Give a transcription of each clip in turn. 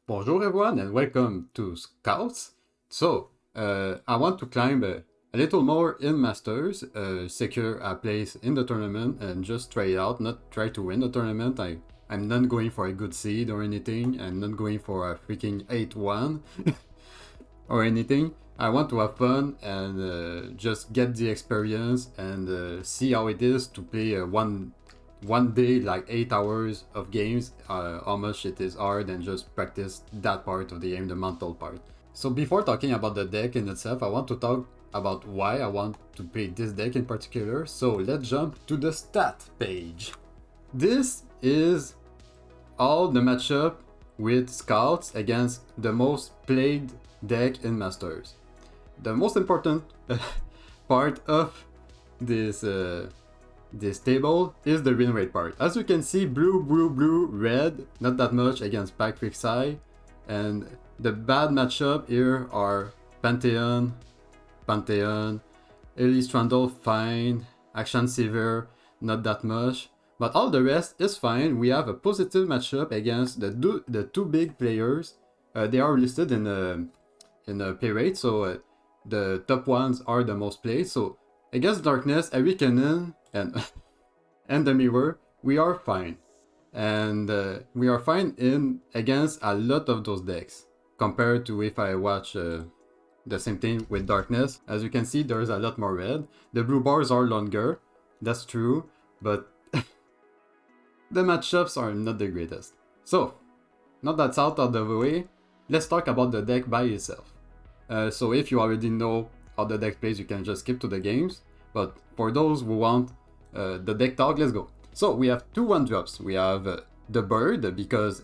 Bonjour everyone and welcome to Scouts. So, I want to climb a little more in Masters, secure a place in the tournament and just try it out, not try to win the tournament. I'm not going for a good seed or anything, I'm not going for a freaking 8-1 or anything. I want to have fun and just get the experience and see how it is to play one day, like 8 hours of games, how much it is hard, and just practice that part of the game, the mental part. So before talking about the deck in itself, I want to talk about why I want to play this deck in particular. So let's jump to the stat page. This is all the matchup with Scouts against the most played deck in Masters. The most important part of this table is the win rate part. As you can see, blue, red, not that much against Pack Fixai. And the bad matchup here are Pantheon, A.L.I.S.O.N, fine, Action Severe, not that much. But all the rest is fine. We have a positive matchup against the two big players. They are listed in a play rate, so the top ones are the most played. So against Darkness, Ahri, Kennen, and the Mirror, we are fine. And we are fine against a lot of those decks. Compared to if I watch the same thing with Darkness. As you can see, there's a lot more red. The blue bars are longer, that's true, but the matchups are not the greatest. So, now that's out of the way, let's talk about the deck by itself. So if you already know how the deck plays, you can just skip to the games. But for those who want the deck talk, let's go. So we have two 1-drops. We have the Bird, because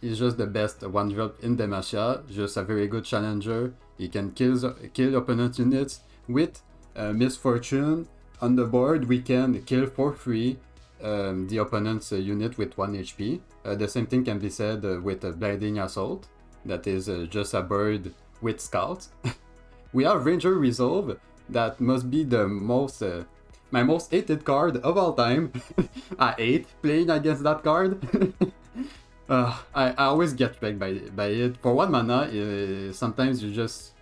he's just the best 1-drop in Demacia, just a very good challenger. He can kill opponent units with Misfortune. On the board, we can kill for free the opponent's unit with 1 HP. The same thing can be said with Blinding Assault, that is just a bird with Scouts. We have Ranger Resolve, that must be the most my most hated card of all time. I hate playing against that card. I always get wrecked by it. For 1 mana, sometimes you just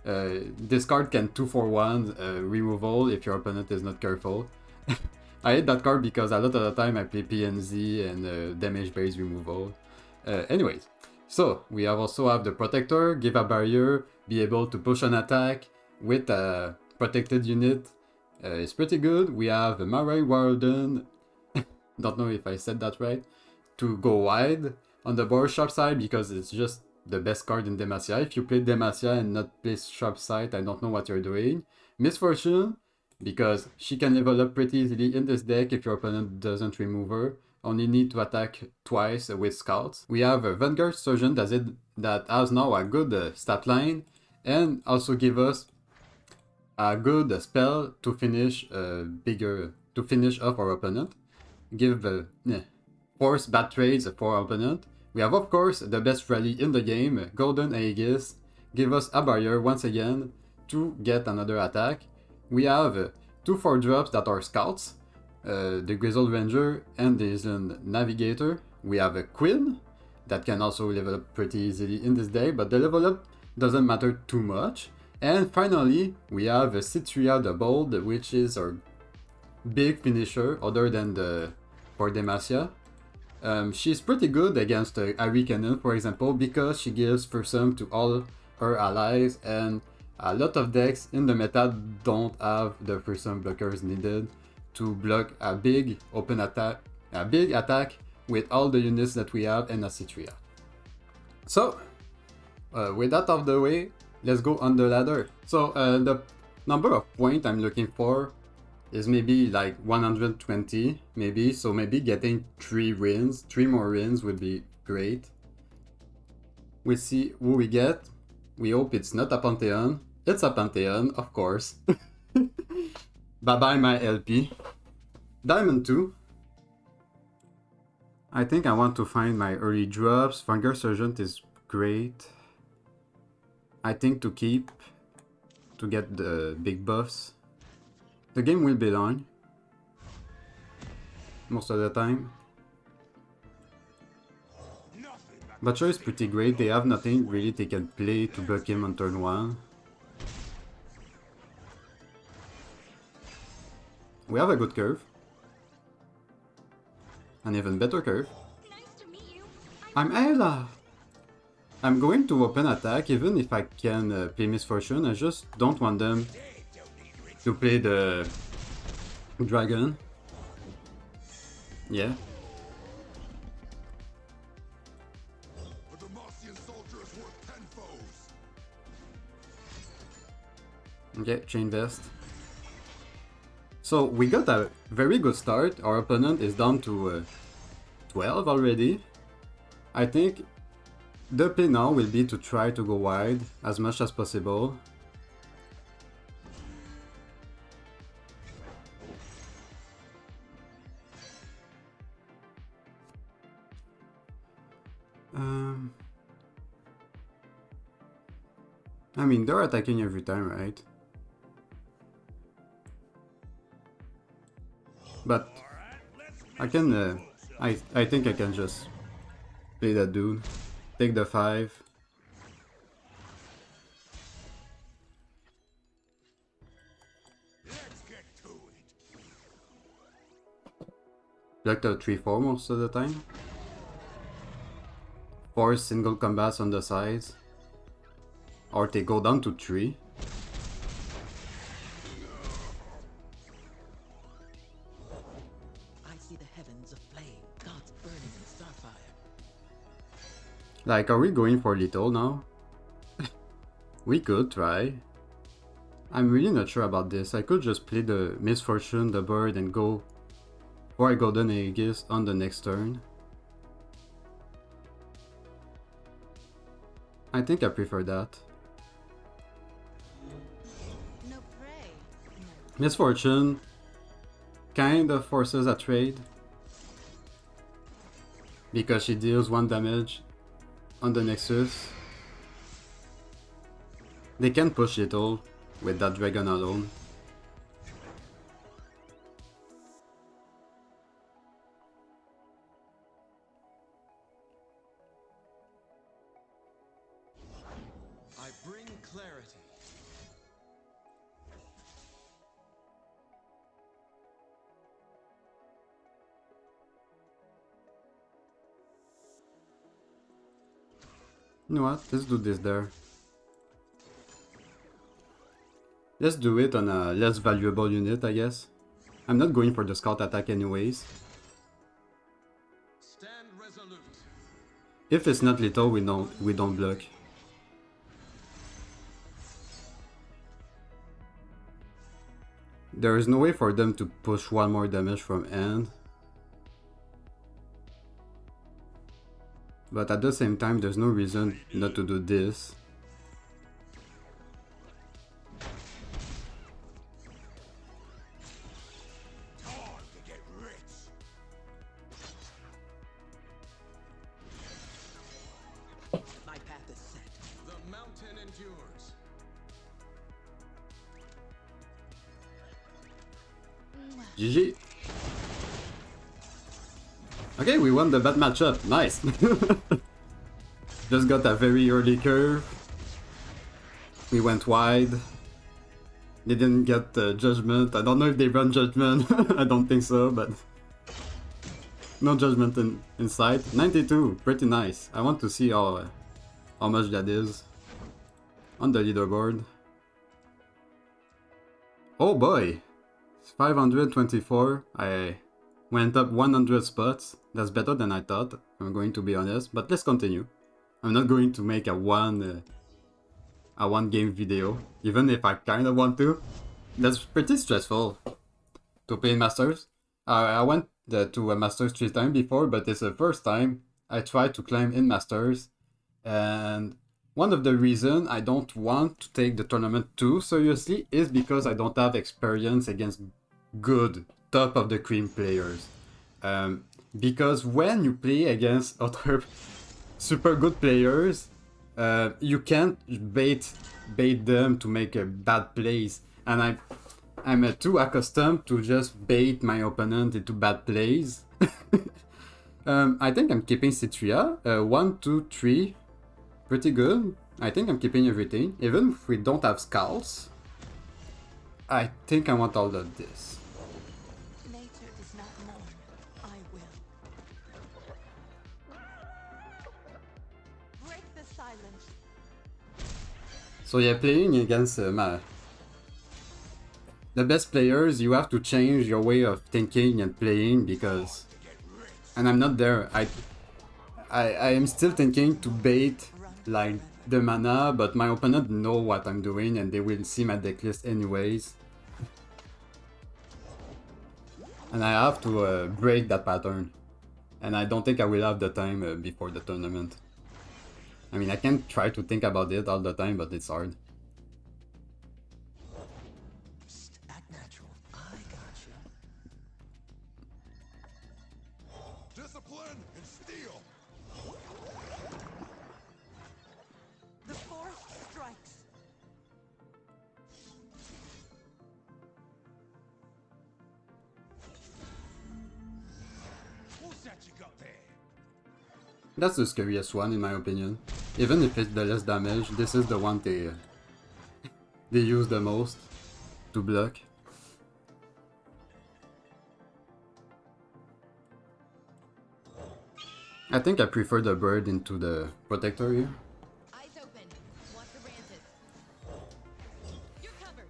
this card can 2 for 1 removal if your opponent is not careful. I hate that card because a lot of the time I play PNZ and damage based removal. Anyways, so we also have the Protector, give a barrier, be able to push an attack with a protected unit. It's pretty good. We have a Marai Warden, don't know if I said that right, to go wide on the board sharp side because it's just the best card in Demacia. If you play Demacia and not play sharp side, I don't know what you're doing. Misfortune, because she can level up pretty easily in this deck if your opponent doesn't remove her. Only need to attack twice with Scouts. We have a Vanguard Surgeon that has now a good stat line and also give us a good spell to finish off our opponent. Give force bad trades for our opponent. We have, of course, the best rally in the game, Golden Aegis. Give us a barrier once again to get another attack. We have 2 4-drops that are Scouts, the Grizzled Ranger and the Island Navigator. We have a Quinn that can also level up pretty easily in this deck, but the level up doesn't matter too much. And finally, we have a Citria the Bold, which is our big finisher other than for Demacia. She's pretty good against Ahri Kennen, for example, because she gives fearsome to all her allies, and a lot of decks in the meta don't have the fearsome blockers needed to block a big attack with all the units that we have and a Citria. So, with that out of the way, let's go on the ladder. So the number of points I'm looking for is maybe like 120, maybe. So maybe getting 3 more wins would be great. We see who we get. We hope it's not a Pantheon. It's a Pantheon, of course. Bye bye my LP. Diamond 2. I think I want to find my early drops. Vanguard Sergeant is great. I think to keep, to get the big buffs. The game will be long, most of the time. Butcher is pretty great, they have nothing really they can play to block him on turn 1. We have a good curve. An even better curve. I'm Ella! I'm going to open attack even if I can play Misfortune, I just don't want them to play the dragon. Yeah. Okay, chain vest. So we got a very good start. Our opponent is down to 12 already. I think the play now will be to try to go wide as much as possible. I mean, they're attacking every time, right? But I can, I think I can just play that dude, take the 5. Like the 3-4 most of the time. Force single combats on the sides. Or they go down to 3. I see the heavens aflame, gods burning in starfire. Like, are we going for little now? We could try. I'm really not sure about this. I could just play the Misfortune, the bird, and go for a Golden Aegis on the next turn. I think I prefer that. No prey. No. Misfortune kind of forces a trade because she deals 1 damage on the Nexus. They can push little with that dragon alone. I bring clarity. You know what? Let's do this there. Let's do it on a less valuable unit, I guess. I'm not going for the scout attack anyways. Stand resolute. If it's not little, we don't block. There is no way for them to push 1 more damage from end. But at the same time, there's no reason not to do this. My path is set. The mountain endures. GG. Okay, we won the bad matchup. Nice. Just got a very early curve. We went wide. They didn't get judgment. I don't know if they run judgment. I don't think so, but no judgment inside. 92, pretty nice. I want to see how much that is on the leaderboard. Oh boy, 524. I went up 100 spots. That's better than I thought, I'm going to be honest. But let's continue. I'm not going to make a one game video, even if I kind of want to. That's pretty stressful to play in Masters. I went to a Masters 3 times before, but it's the first time I tried to climb in Masters. And one of the reasons I don't want to take the tournament too seriously is because I don't have experience against good, top of the cream players. Because when you play against other super good players, you can't bait them to make a bad plays, and I'm too accustomed to just bait my opponent into bad plays. I think I'm keeping Citria. 1, 2, 3. Pretty good. I think I'm keeping everything. Even if we don't have Scouts, I think I want all of this. Nature does not mourn. I will. Break the silence. So yeah, playing against the best players, you have to change your way of thinking and playing because... And I'm not there. I am still thinking to bait like the mana, but my opponent know what I'm doing and they will see my decklist anyways. And I have to break that pattern. And I don't think I will have the time before the tournament. I mean, I can try to think about it all the time, but it's hard. Psst, act natural. I got you. Discipline and steel. The forest strikes. What's that you got there? That's the scariest one in my opinion. Even if it's the less damage, this is the one they use the most to block. I think I prefer the bird into the protector here. Eyes open. Watch the branches. You're covered.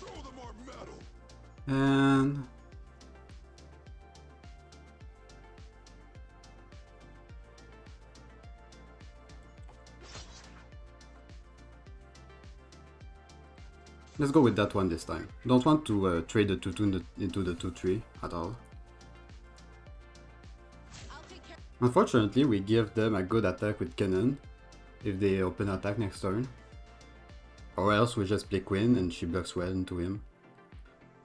Show them our metal. And let's go with that one this time. Don't want to trade the 2-2 into the 2-3 at all. I'll take care. Unfortunately, we give them a good attack with Kennen if they open attack next turn. Or else we just play Quinn and she blocks well into him.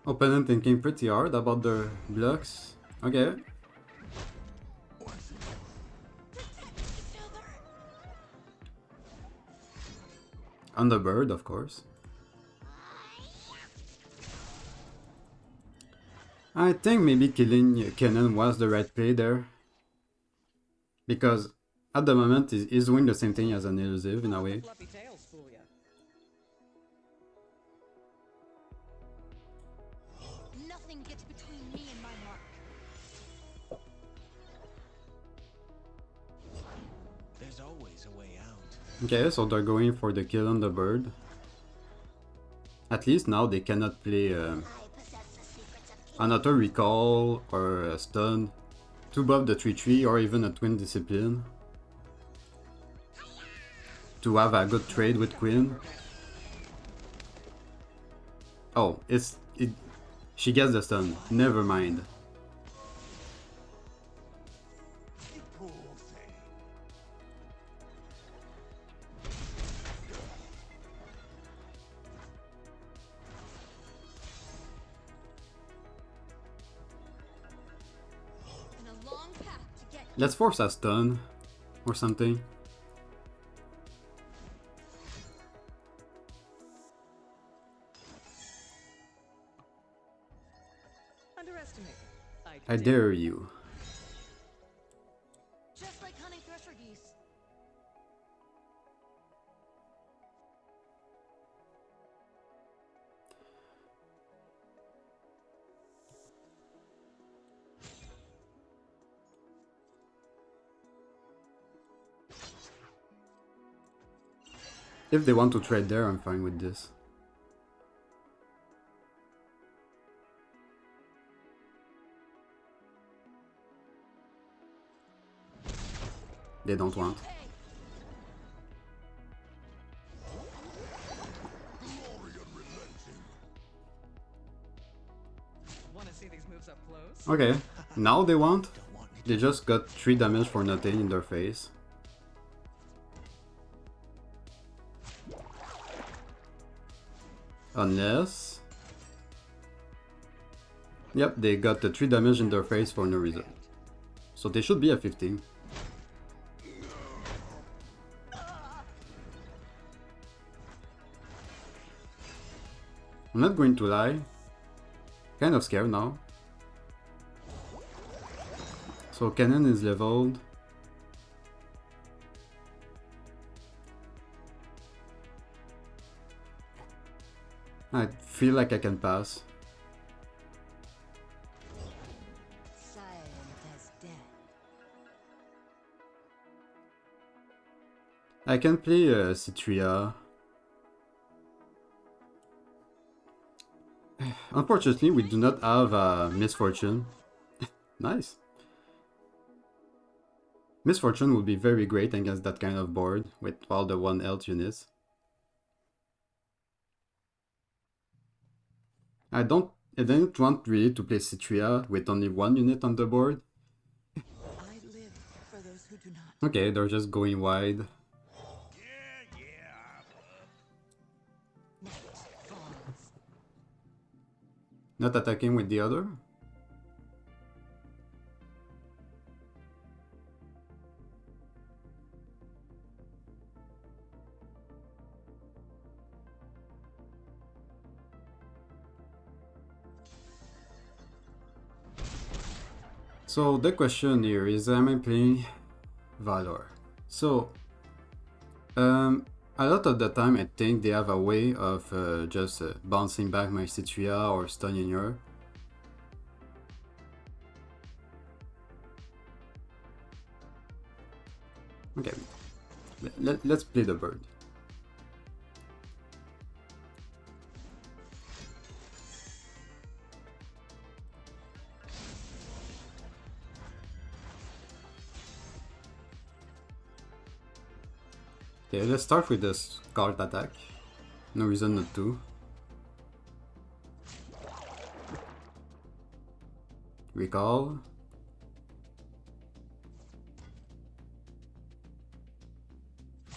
Opponent thinking pretty hard about their blocks. Okay. On the bird, of course. I think maybe killing Kennen was the right play there. Because at the moment he's doing the same thing as an elusive in a way. Fluffy tails fool ya. Nothing gets between me and my mark. There's always a way out. Okay, so they're going for the kill on the bird. At least now they cannot play an auto recall or a stun to buff the 3-3 or even a twin discipline to have a good trade with Quinn. Oh, she gets the stun. Never mind. You poor thing. And a long path to get. Let's force a stun or something. Underestimate. I dare you. Just like hunting thresher geese. If they want to trade there, I'm fine with this. They don't want. Hey, Glory unrelenting. Want to see these moves up close? Okay, now they want. Don't want me They just got 3 damage for nothing in their face. Unless... Yep, they got the 3 damage in their face for no reason. So they should be at 15. I'm not going to lie. Kind of scared now. So Kennen is leveled. I feel like I can pass. Silent as death. I can play Citria. Unfortunately, we do not have Misfortune. Nice. Misfortune would be very great against that kind of board with all the 1 health units. I didn't want really to play Citria with only 1 unit on the board. I live for those who do not. Okay, they're just going wide. Night falls. Not attacking with the other? So the question here is, am I playing Valor? So, a lot of the time I think they have a way of just bouncing back my Citria or stunning her. Okay, let's play the bird. Okay, let's start with this card attack. No reason not to. Recall.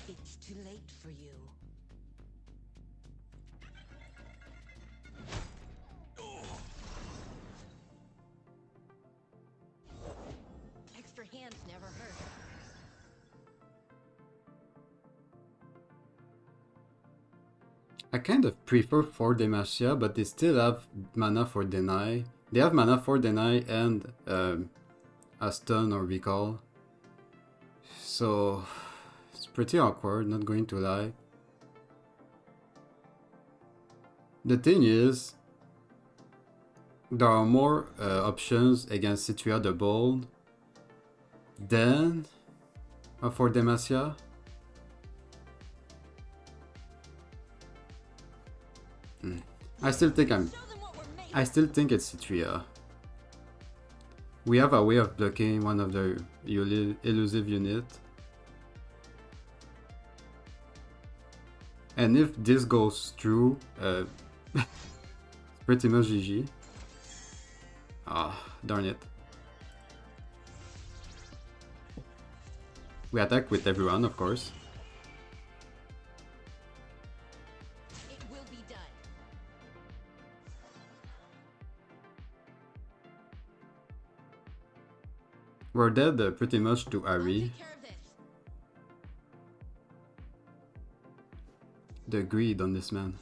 It's too late for you. Extra hands never hurt. I kind of prefer for Demacia, but they still have mana for deny. They have mana for deny and a stun or recall. So it's pretty awkward, not going to lie. The thing is, there are more options against Citria the Bold than for Demacia. I still think it's Citria. We have a way of blocking one of the elusive unit. And if this goes through, it's pretty much GG. Ah, darn it. We attack with everyone, of course. It will be done. We're dead pretty much to I'll Ahri. take care of this. The greed on this man.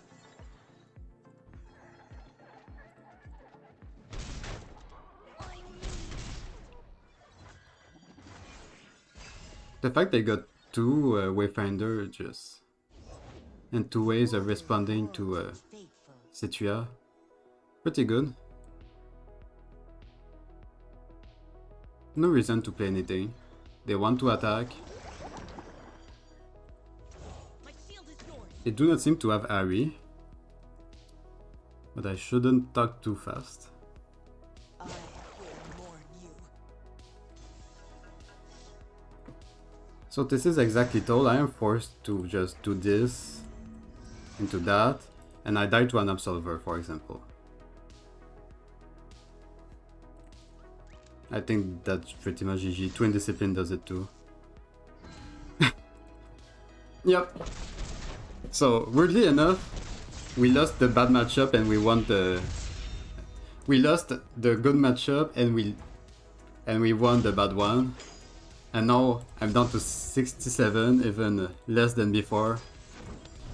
The fact they got 2 Wayfinder just... and 2 ways of responding to Faithful. Citria. Pretty good. No reason to play anything. They want to attack. My shield is yours. They do not seem to have Ahri. But I shouldn't talk too fast. I will mourn you. So this is exactly told. I am forced to just do this into that, and I die to an Absolver, for example. I think that's pretty much GG. Twin Discipline does it too. Yep. So weirdly enough, we lost the bad matchup and we won the... We lost the good matchup and we won the bad one. And now I'm down to 67, even less than before.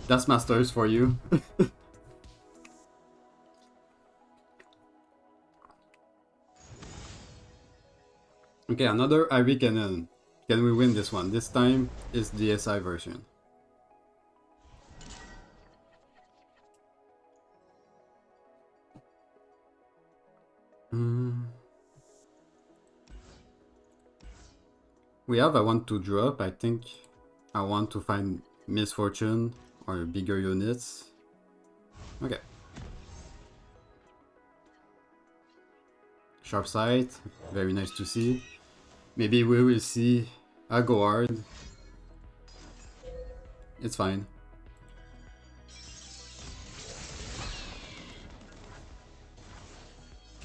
That's Masters for you. Okay, another Ahri Kennen. Can we win this one? This time is the SI version. We have I want to drop. I think I want to find Misfortune or bigger units. Okay. Sharp sight, very nice to see. Maybe we will see a go hard. It's fine.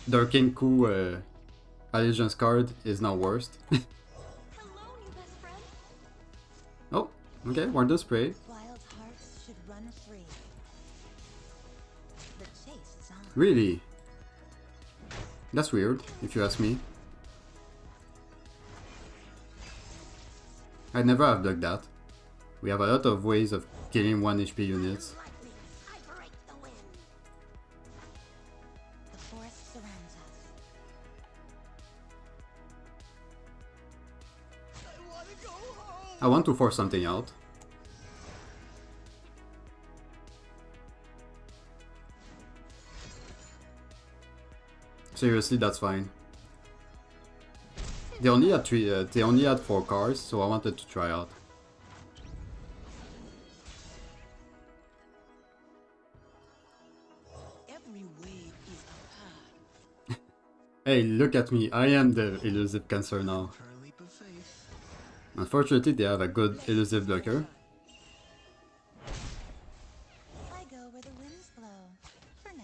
Darkin Coup Allegiance card is now worst. Hello, new best friend. Oh, okay, Wonder Spray. Wild hearts should run free. The chase is on. Really? That's weird, if you ask me. I never have blocked that. We have a lot of ways of killing 1 HP units. Lightning, I break the wind. The forest surrounds us. I wanna go home. I want to force something out. Seriously, that's fine. They only had 4 cars, so I wanted to try out. Every wave is a path. Hey, look at me, I am the elusive cancer now. For a leap of faith. Unfortunately, they have a good elusive blocker. I go where the winds blow. For now.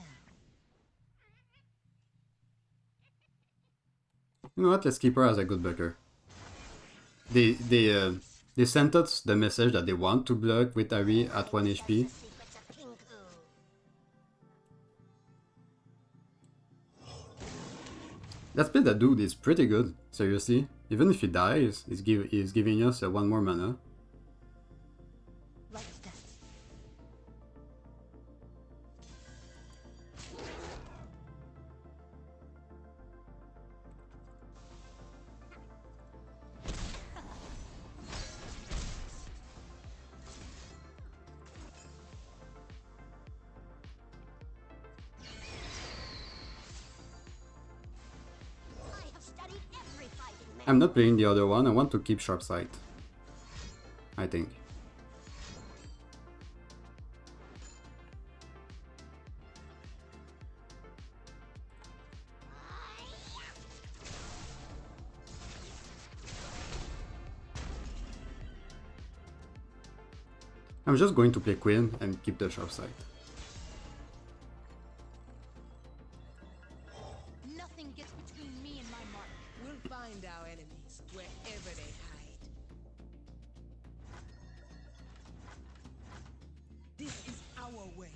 You know what? Let's keep her as a good blocker. They sent us the message that they want to block with Ahri at 1 HP. Secrets of King Ku. That split that dude is pretty good, seriously. Even if he dies, he's giving us 1 more mana. Light's death. I have studied every fighting man. I'm not playing the other one, I want to keep sharp sight. I think. I'm just going to play Quinn and keep the sharp sight. Nothing gets between me and my mark. We'll find our enemies wherever they hide. This is our way.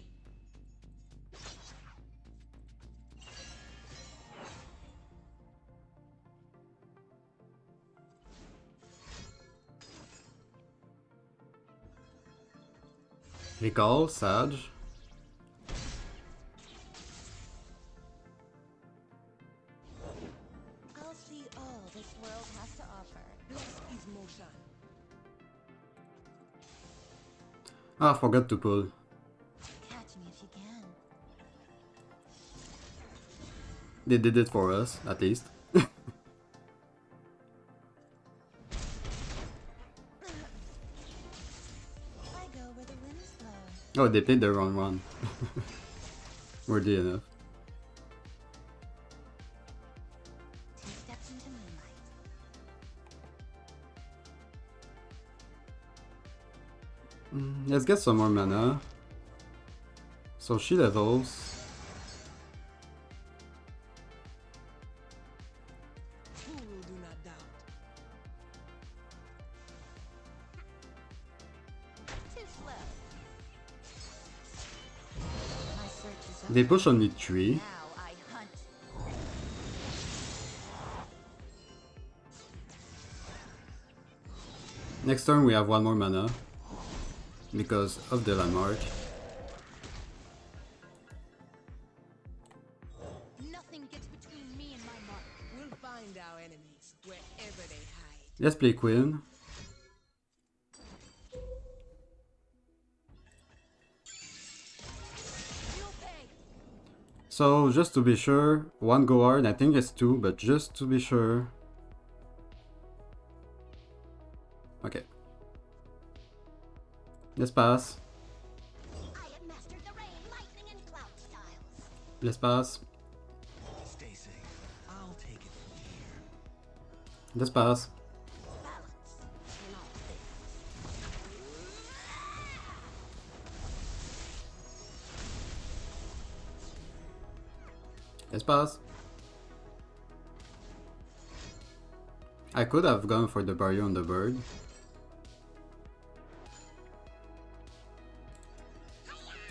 Recall, Sage. I'll see all this world has to offer. This is motion. Ah, I forgot to pull. Catch me if you can. They did it for us, at least. I go where the winds blow. Oh, they played the wrong one. Worthy enough. 2 steps into moonlight. Let's get some more mana. So she levels. Fool do not doubt. Too slow. My search is over. They push only 3. Now I hunt. Next turn we have 1 more mana. Because of the landmark. Nothing gets between me and my mark. We'll find Find our enemies wherever they hide. Let's play Quinn. You'll pay. So, just to be sure, one go hard, I think it's two, but just to be sure. Okay. Let's pass. I have mastered the rain, lightning, and cloud styles. Let's pass. Stay safe. I'll take it from here. Let's pass. Balance in all things. Let's pass. I could have gone for the barrier on the bird.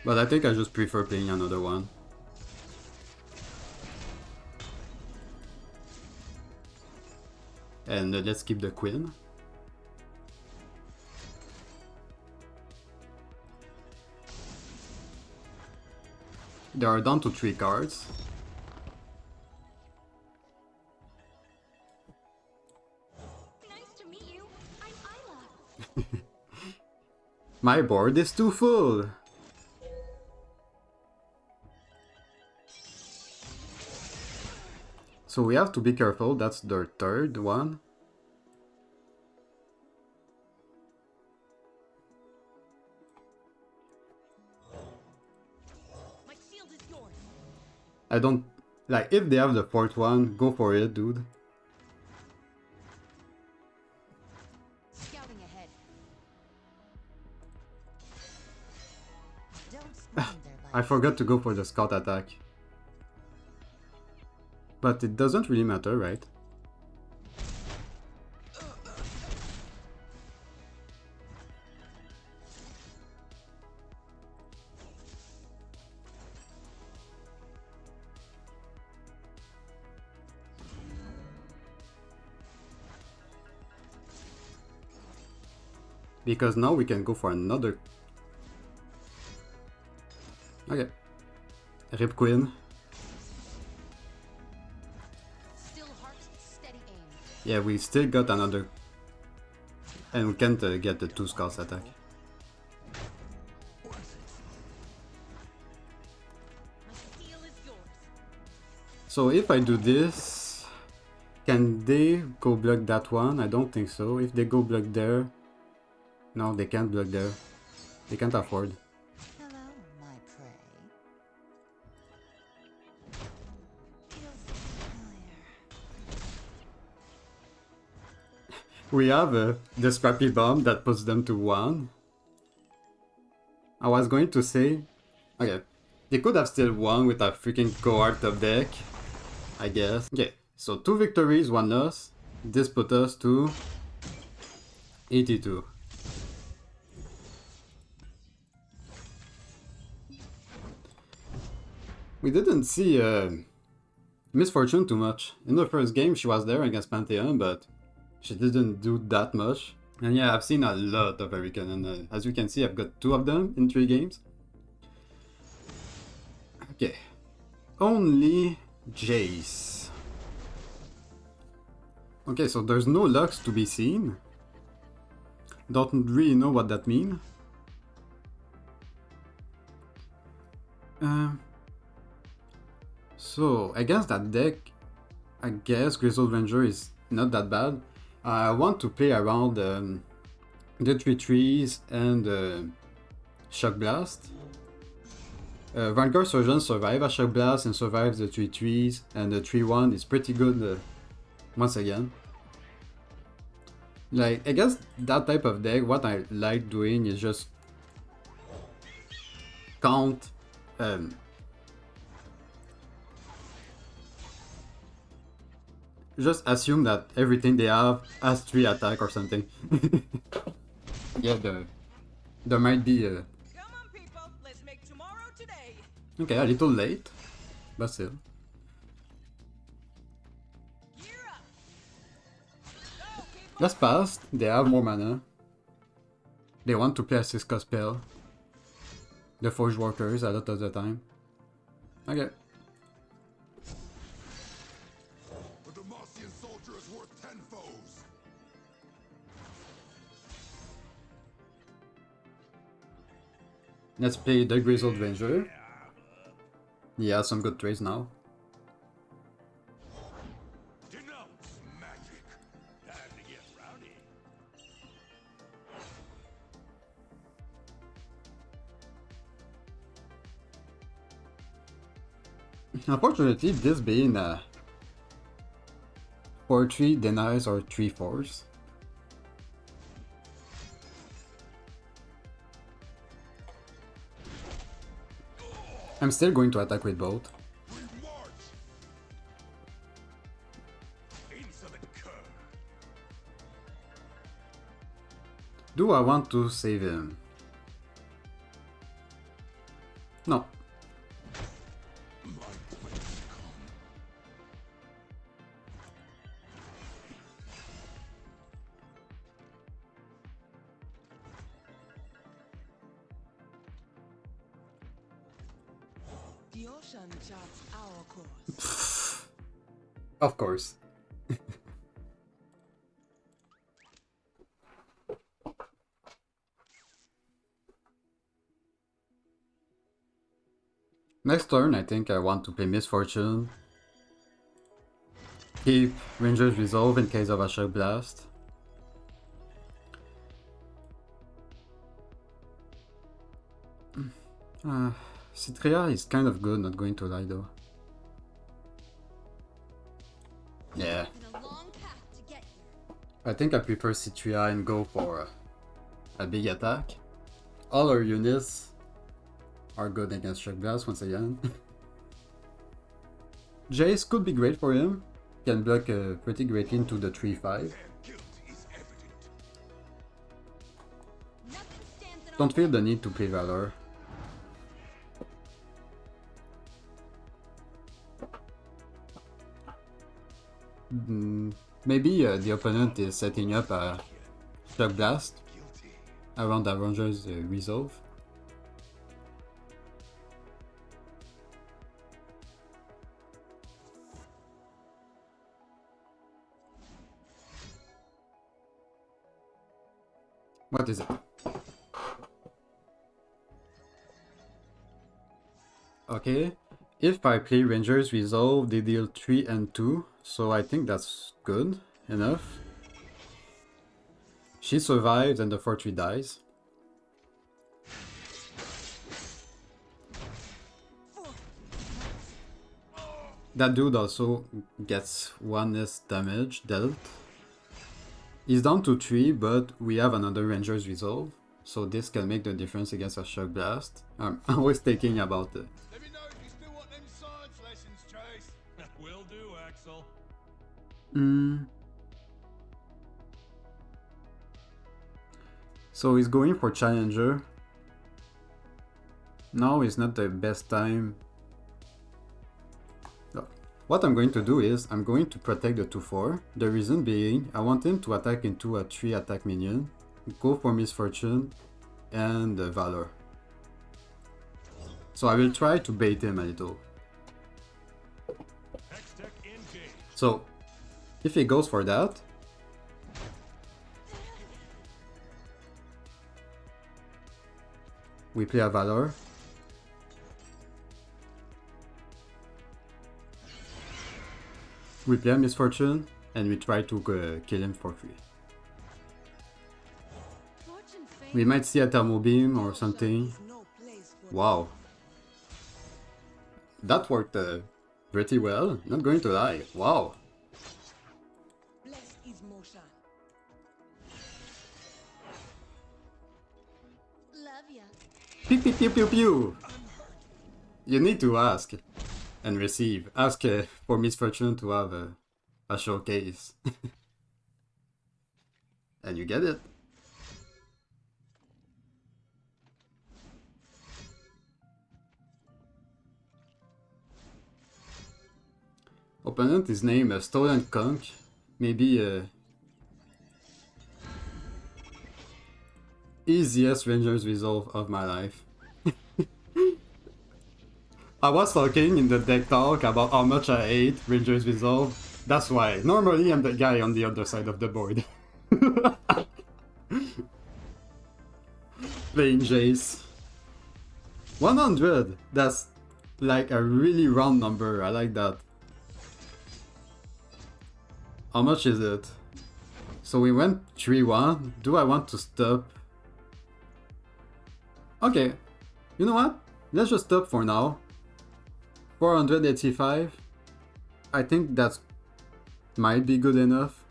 But I think I just prefer playing another one. And let's keep the Quinn. They are down to 3 cards. Nice to meet you. I'm Isla. My board is too full! So we have to be careful, that's the third one. My shield is yours. I don't... Like, if they have the fourth one, go for it, dude. Scouting ahead. Don't spend their life. I forgot to go for the scout attack. But it doesn't really matter, right? Because now we can go for another... Okay. Rip Quinn. Still heart, steady aim. Yeah, we still got another... And we can't get the 2 scouts attack. Was it? My steel is yours. So if I do this... Can they go block that one? I don't think so. If they go block there... No, they can't block there. They can't afford. Hello, my prey. Feels familiar. We have the scrappy bomb that puts them to 1. I was going to say... Okay. They could have still won with a freaking cohort top deck. I guess. Okay. So 2 victories, 1 loss. This put us to 82. We didn't see Misfortune too much. In the first game she was there against Pantheon, but she didn't do that much. And yeah, I've seen a lot of Hurricane, and as you can see, I've got 2 of them in 3 games. Okay. Only Jayce. Okay, so there's no Lux to be seen. Don't really know what that means. So, against that deck, I guess Grizzled Ranger is not that bad. I want to play around the 3-3s and Shock Blast. Vanguard Surgeon survive a Shock Blast and survives the 3-3s, and the 3-1 is pretty good once again. Like, against that type of deck, what I like doing is just count just assume that everything they have has 3 attack or something. Yeah, there might be Come on, people. Let's make tomorrow today. okay, a little late, but still. Gear up. Go, people. Let's pass, they have more mana. They want to play a 6-cost spell. The Forge Workers a lot of the time. Okay. A Demacian soul soldier's worth 10 foes. Let's play the Grizzled Ranger. He has some good trades now. Denounce magic. Time to get rowdy. Unfortunately, this being a 4-3 denies our 3-4s. I'm still going to attack with both. We march. Insolent cur. Do I want to save him? No. My place come. The ocean charts our course. Of course. Next turn, I think I want to play Misfortune. Keep Ranger's Resolve in case of a Shock Blast. Citria is kind of good, not going to lie though. Yeah. Been a long path to get here. I think I prefer Citria and go for a big attack. All our units are good against Shock Blast once again. Jayce could be great for him. Can block pretty greatly into the 3-5. Their guilt is evident. Nothing stands in Don't our feel the need to play Valor. Maybe the opponent is setting up a Shock Blast Guilty. around the Ranger's Resolve. What is it? Okay, if I play Ranger's Resolve, they deal 3 and 2, so I think that's good enough. She survives and the 4-3 dies. That dude also gets 1 less damage dealt. He's down to 3, but we have another Ranger's Resolve, so this can make the difference against a Shock Blast. I'm always thinking about it. Let me know if you still want them science lessons, Jayce. Will do, Axel. So he's going for Challenger. Now is not the best time. No. What I'm going to do is, I'm going to protect the 2-4. The reason being, I want him to attack into a 3 attack minion. Go for Misfortune and Valor. So I will try to bait him a little. Hextech engage. So, if he goes for that, we play a Valor. We play a Misfortune, and we try to kill him for free. fortune fate. We might see a Thermo Beam or something. No place for Wow. That worked pretty well, not going to lie. Wow. blessed is motion. Love ya. Pew pew pew pew pew. You need to ask and receive. Ask for Misfortune to have a showcase. And you get it. Opponent is named Stolen Conch. Maybe easiest Ranger's Resolve of my life. I was talking in the deck talk about how much I hate Ranger's Resolve, That's why. Normally I'm the guy on the other side of the board. Playing Jayce. 100! That's like a really round number. I like that. How much is it? So we went 3-1. Do I want to stop? Okay. You know what? Let's just stop for now. 485. I think that might be good enough.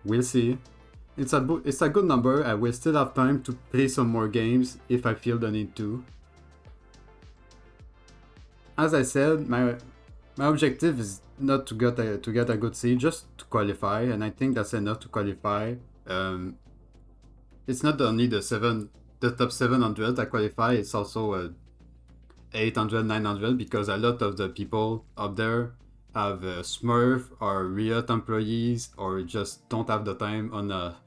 We'll see. It's a good number. I will still have time to play some more games if I feel the need to. As I said, my objective is not to get a good seed, just to qualify, and I think that's enough to qualify. It's not only the top 700 that qualify, it's also 800, 900, because a lot of the people up there have Smurf or Riot employees, or just don't have the time on a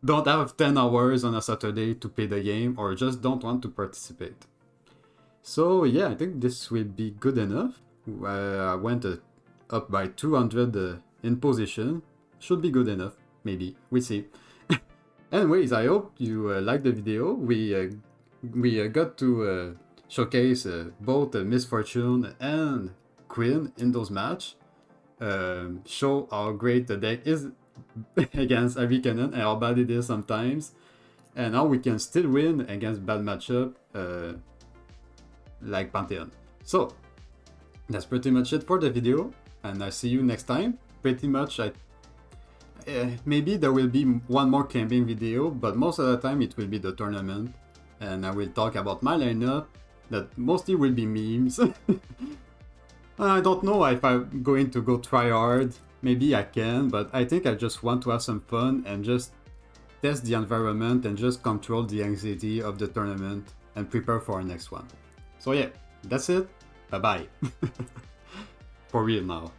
don't have 10 hours on a Saturday to play the game, or just don't want to participate. So yeah, I think this will be good enough. I went up by 200 in position. Should be good enough, maybe. We'll see. Anyways, I hope you liked the video. We got to showcase both Miss Fortune and Quinn in those matches. Show how great the deck is against Ahri Kennen and how bad it is sometimes. And how we can still win against bad matchup like Pantheon. So, that's pretty much it for the video. And I'll see you next time. Pretty much, maybe there will be one more camping video, but most of the time it will be the tournament. And I will talk about my lineup, that mostly will be memes. I don't know if I'm going to go try hard. Maybe I can, but I think I just want to have some fun and just test the environment and just control the anxiety of the tournament and prepare for our next one. So yeah, that's it. Bye bye. For real now.